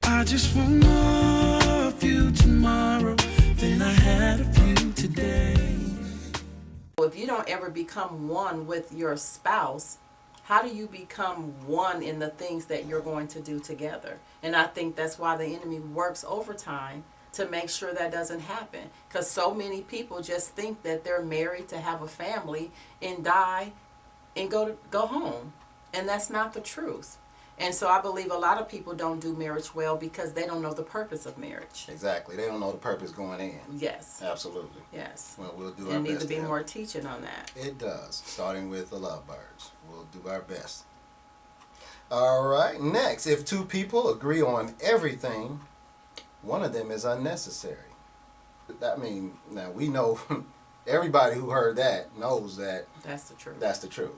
I just want more of you tomorrow than I had of you today. If you don't ever become one with your spouse, how do you become one in the things that you're going to do together? And I think that's why the enemy works overtime to make sure that doesn't happen. Because so many people just think that they're married to have a family and die and go home. And that's not the truth. And so I believe a lot of people don't do marriage well because they don't know the purpose of marriage. Exactly. They don't know the purpose going in. Yes. Absolutely. Yes. Well, we'll do There our needs best. to be help. more teaching on that. It does, starting with the lovebirds. We'll do our best. All right. Next, if two people agree on everything, one of them is unnecessary. I mean, now we know everybody who heard that knows that That's the truth. that's the truth.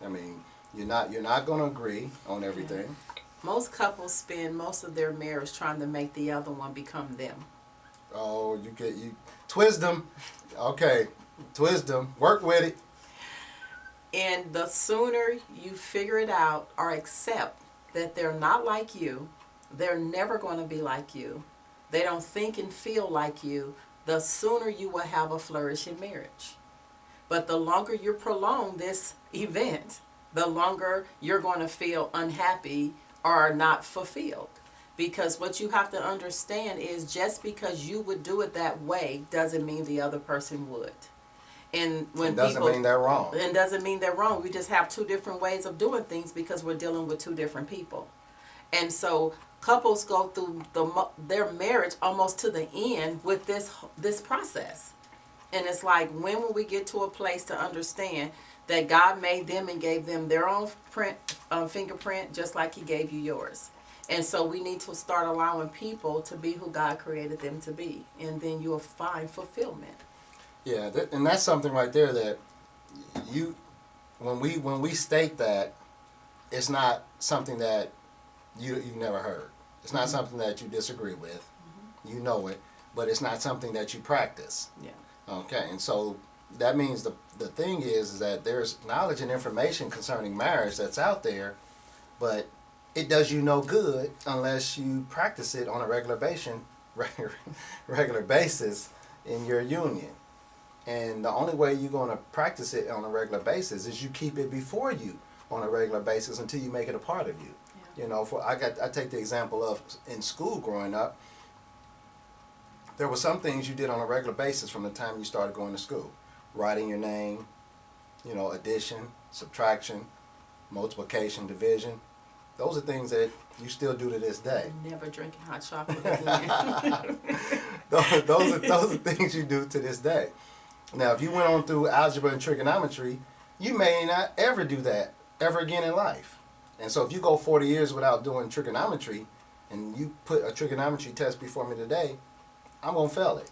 I mean, you're not going to agree on everything. Most couples spend most of their marriage trying to make the other one become them. Oh, you twist them. Okay, twist them. Work with it. And the sooner you figure it out or accept that they're not like you, they're never going to be like you, they don't think and feel like you, the sooner you will have a flourishing marriage. But the longer you prolong this event, the longer you're going to feel unhappy or not fulfilled. Because what you have to understand is just because you would do it that way doesn't mean the other person would. And when It doesn't mean they're wrong. It doesn't mean they're wrong. We just have two different ways of doing things because we're dealing with two different people. And so couples go through their marriage almost to the end with this process. And it's like, when will we get to a place to understand that God made them and gave them their own fingerprint just like he gave you yours? And so we need to start allowing people to be who God created them to be. And then you'll find fulfillment. Yeah, and that's something right there that when we state that, it's not something that you've never heard. It's not something that you disagree with. You know it, but it's not something that you practice. Yeah. Okay, and so that means the thing is that there's knowledge and information concerning marriage that's out there, but it does you no good unless you practice it on a regular basis in your union. And the only way you're going to practice it on a regular basis is you keep it before you on a regular basis until you make it a part of you. Yeah. You know, I take the example of in school growing up. There were some things you did on a regular basis from the time you started going to school. Writing your name, addition, subtraction, multiplication, division. Those are things that you still do to this day. Never drinking hot chocolate again. those are things you do to this day. Now, if you went on through algebra and trigonometry, you may not ever do that ever again in life. And so if you go 40 years without doing trigonometry and you put a trigonometry test before me today, I'm going to fail it.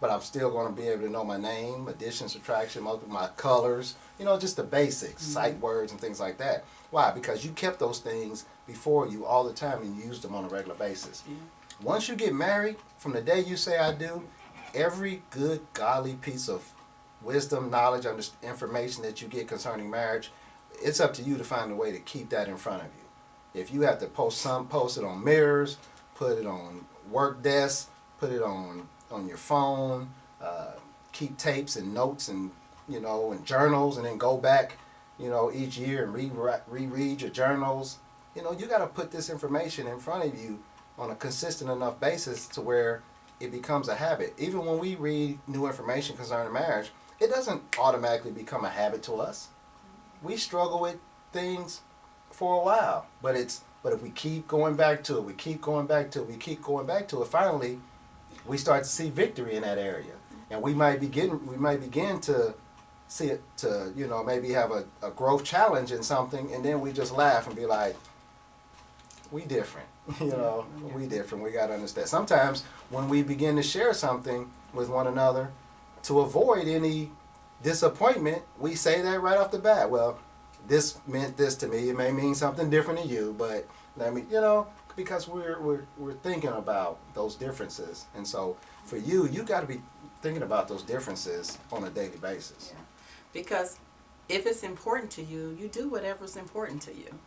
But I'm still going to be able to know my name, addition, subtraction, my colors, just the basics, sight words and things like that. Why? Because you kept those things before you all the time and you used them on a regular basis. Yeah. Once you get married, from the day you say I do, every good, godly piece of wisdom, knowledge, information that you get concerning marriage, it's up to you to find a way to keep that in front of you. If you have to post it on mirrors, put it on work desks, put it on your phone, keep tapes and notes and and journals, and then go back each year and reread your journals. You got to put this information in front of you on a consistent enough basis to where it becomes a habit. Even when we read new information concerning marriage, it doesn't automatically become a habit to us. We struggle with things for a while, but if we keep going back to it, finally we start to see victory in that area, and we might begin to see it to maybe have a growth challenge in something, and then we just laugh and be like, we different. We different. We got to understand. Sometimes when we begin to share something with one another, to avoid any disappointment, we say that right off the bat. Well, this meant this to me. It may mean something different to you, but let me, because we're thinking about those differences. And so for you got to be thinking about those differences on a daily basis. Yeah. Because if it's important to you, you do whatever's important to you.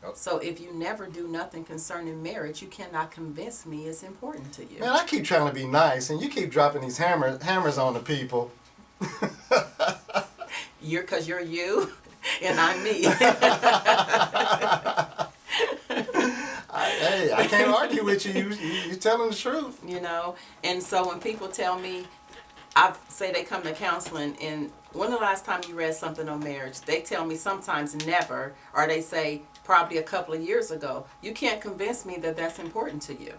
Yep. So if you never do nothing concerning marriage, you cannot convince me it's important to you. Man, I keep trying to be nice, and you keep dropping these hammers on the people. Because you're you, and I'm me. Hey, I can't argue with you. You're telling the truth. You know, and so when people tell me, I say they come to counseling, and when the last time you read something on marriage, they tell me sometimes never, or they say probably a couple of years ago. You can't convince me that that's important to you.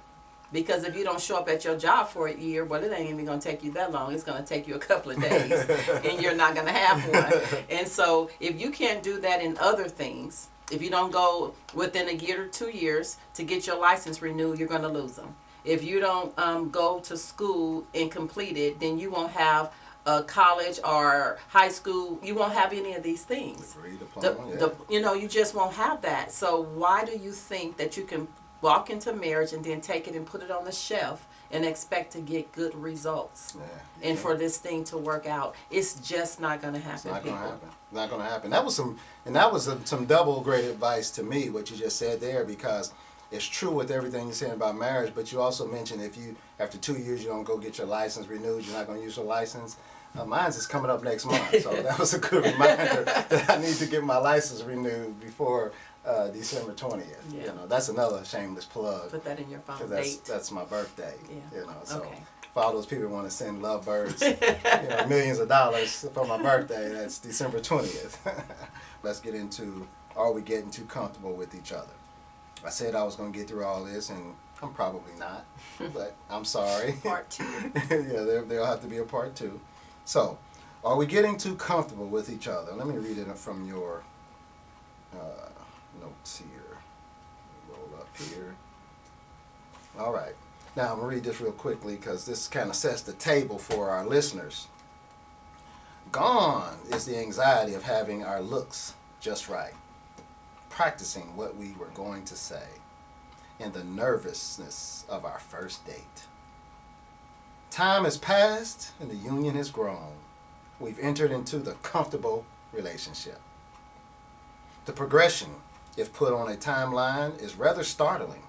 Because if you don't show up at your job for a year, well, it ain't even going to take you that long. It's going to take you a couple of days, and you're not going to have one. And so if you can't do that in other things, if you don't go within a year or 2 years to get your license renewed, you're going to lose them. If you don't go to school and complete it, then you won't have a college or high school. You won't have any of these things. You just won't have that. So why do you think that you can walk into marriage and then take it and put it on the shelf and expect to get good results? And for this thing to work out, it's just not going to happen. It's not going to happen. Not going to happen. That was some double great advice to me, what you just said there, because it's true with everything you're saying about marriage, but you also mentioned if you, after 2 years, you don't go get your license renewed, you're not going to use your license. Mine's is coming up next month, so that was a good reminder that I need to get my license renewed before December 20th. Yeah. You know, that's another shameless plug. Put that in your phone. 'Cause that's my birthday. Yeah. You know, so Okay. for all those people who want to send lovebirds, millions of dollars for my birthday, that's December 20th. Let's get into, are we getting too comfortable with each other? I said I was going to get through all this, and I'm probably not, but I'm sorry. Part 2. Yeah, there'll have to be a part 2. So, are we getting too comfortable with each other? Let me read it from your notes here. Roll up here. All right. Now, I'm going to read this real quickly because this kind of sets the table for our listeners. Gone is the anxiety of having our looks just right, practicing what we were going to say, and the nervousness of our first date. Time has passed and the union has grown. We've entered into the comfortable relationship. The progression, if put on a timeline, is rather startling.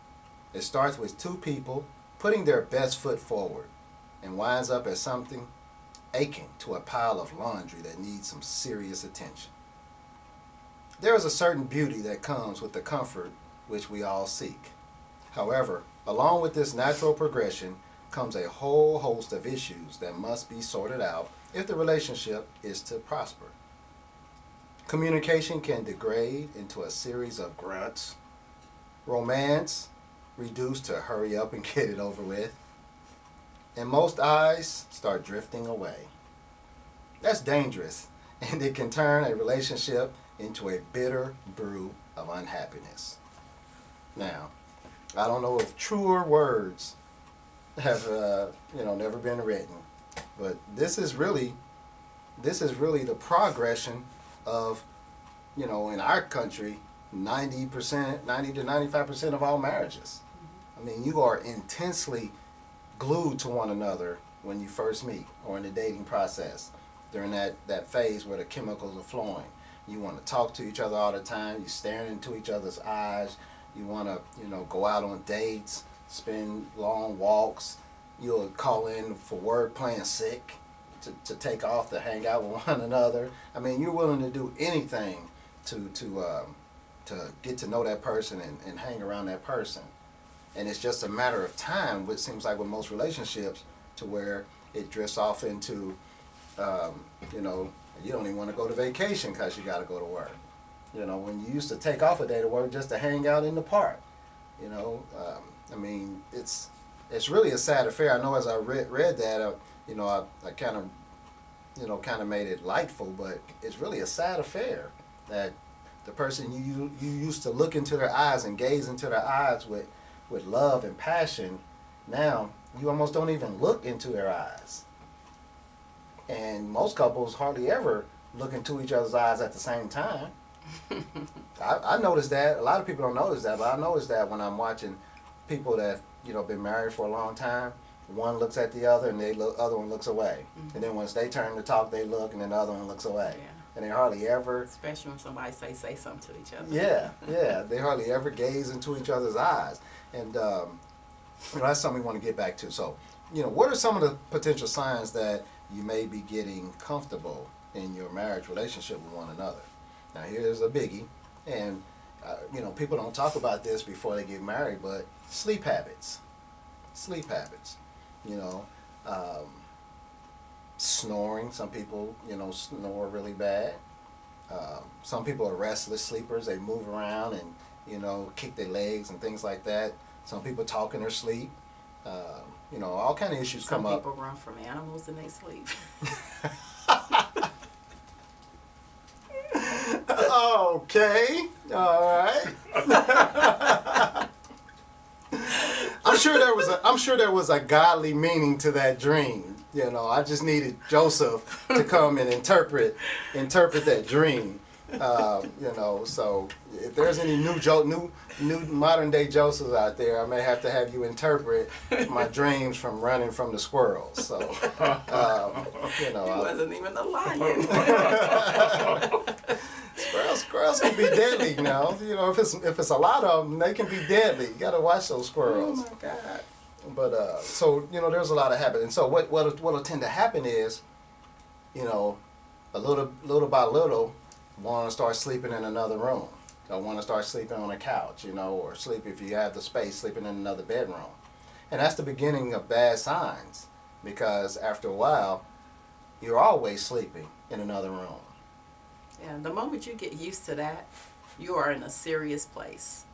It starts with two people putting their best foot forward and winds up as something akin to a pile of laundry that needs some serious attention. There is a certain beauty that comes with the comfort which we all seek. However, along with this natural progression comes a whole host of issues that must be sorted out if the relationship is to prosper. Communication can degrade into a series of grunts. Romance reduced to hurry up and get it over with. And most eyes start drifting away. That's dangerous, and it can turn a relationship into a bitter brew of unhappiness. Now, I don't know if truer words have never been written, but this is really the progression of, in our country, 90 to 95% of all marriages. I mean, you are intensely glued to one another when you first meet or in the dating process during that phase where the chemicals are flowing. You want to talk to each other all the time. You're staring into each other's eyes. You want to, go out on dates, spend long walks. You'll call in for work playing sick to take off to hang out with one another. I mean, you're willing to do anything to get to know that person and hang around that person. And it's just a matter of time, which seems like with most relationships, to where it drifts off into, you don't even want to go to vacation because you got to go to work. When you used to take off a day to work just to hang out in the park. I mean, it's really a sad affair. I know as I read that, I kind of made it lightful, but it's really a sad affair that the person you used to look into their eyes and gaze into their eyes with love and passion, now you almost don't even look into their eyes. And most couples hardly ever look into each other's eyes at the same time. I noticed that. A lot of people don't notice that, but I noticed that when I'm watching people that been married for a long time. One looks at the other and the other one looks away. Mm-hmm. And then once they turn to talk, they look and then the other one looks away. and they hardly ever. Especially when somebody say something to each other. Yeah, they hardly ever gaze into each other's eyes, and that's something we want to get back to. So, what are some of the potential signs that you may be getting comfortable in your marriage relationship with one another? Now, here's a biggie, and people don't talk about this before they get married, but sleep habits. Sleep habits. Snoring. Some people, snore really bad. Some people are restless sleepers. They move around and, kick their legs and things like that. Some people talk in their sleep. All kind of issues come up. Some people run from animals in their sleep. Okay. All right. I'm sure there was a godly meaning to that dream. I just needed Joseph to come and interpret that dream. So if there's any new modern day Josephs out there, I may have to have you interpret my dreams from running from the squirrels. So, He wasn't even a lion. Squirrels can be deadly now. If it's a lot of them, they can be deadly. You got to watch those squirrels. Oh my God. But there's a lot of habit, and so what'll tend to happen is, a little by little, want to start sleeping in another room, or want to start sleeping on a couch, or sleep if you have the space, sleeping in another bedroom, and that's the beginning of bad signs, because after a while, you're always sleeping in another room. Yeah, the moment you get used to that, you are in a serious place.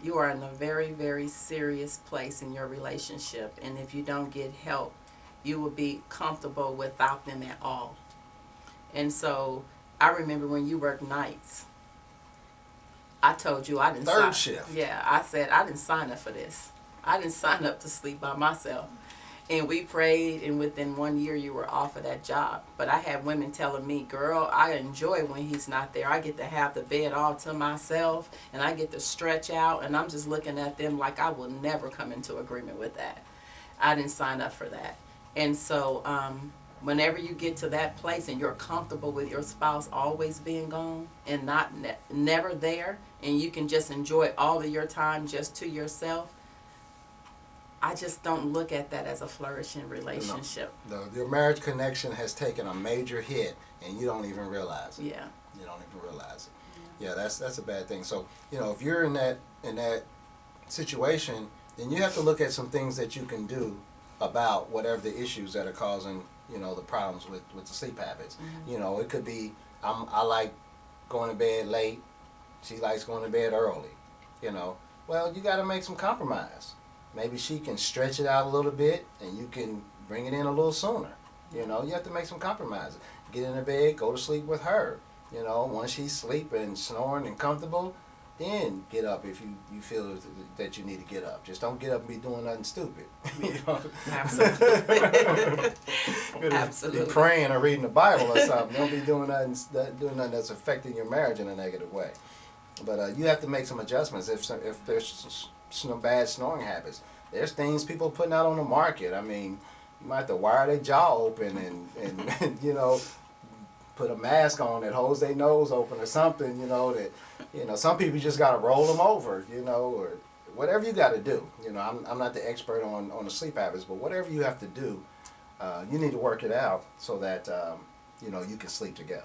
You are in a very, very serious place in your relationship. And if you don't get help, you will be comfortable without them at all. And so I remember when you worked nights, I told you I didn't Third shift. Yeah, I said I didn't sign up for this. I didn't sign up to sleep by myself. And we prayed, and within 1 year you were off of that job. But I had women telling me, girl, I enjoy when he's not there. I get to have the bed all to myself, and I get to stretch out, and I'm just looking at them like I will never come into agreement with that. I didn't sign up for that. And so whenever you get to that place and you're comfortable with your spouse always being gone and not never there, and you can just enjoy all of your time just to yourself, I just don't look at that as a flourishing relationship. No, your marriage connection has taken a major hit, and you don't even realize it. Yeah. You don't even realize it. Yeah, that's a bad thing. So, if you're in that situation, then you have to look at some things that you can do about whatever the issues that are causing, the problems with the sleep habits. Mm-hmm. It could be I like going to bed late. She likes going to bed early. Well, you got to make some compromise. Maybe she can stretch it out a little bit, and you can bring it in a little sooner. You have to make some compromises. Get in the bed, go to sleep with her. Once she's sleeping, snoring, and comfortable, then get up if you feel that you need to get up. Just don't get up and be doing nothing stupid. Absolutely. Absolutely. Be praying or reading the Bible or something. Don't be doing nothing that's affecting your marriage in a negative way. But you have to make some adjustments if there's some bad snoring habits. There's things people putting out on the market. I mean, you might have to wire their jaw open and put a mask on that holds their nose open or something, some people just got to roll them over, or whatever you got to do. I'm not the expert on the sleep habits, but whatever you have to do, you need to work it out so that, you can sleep together.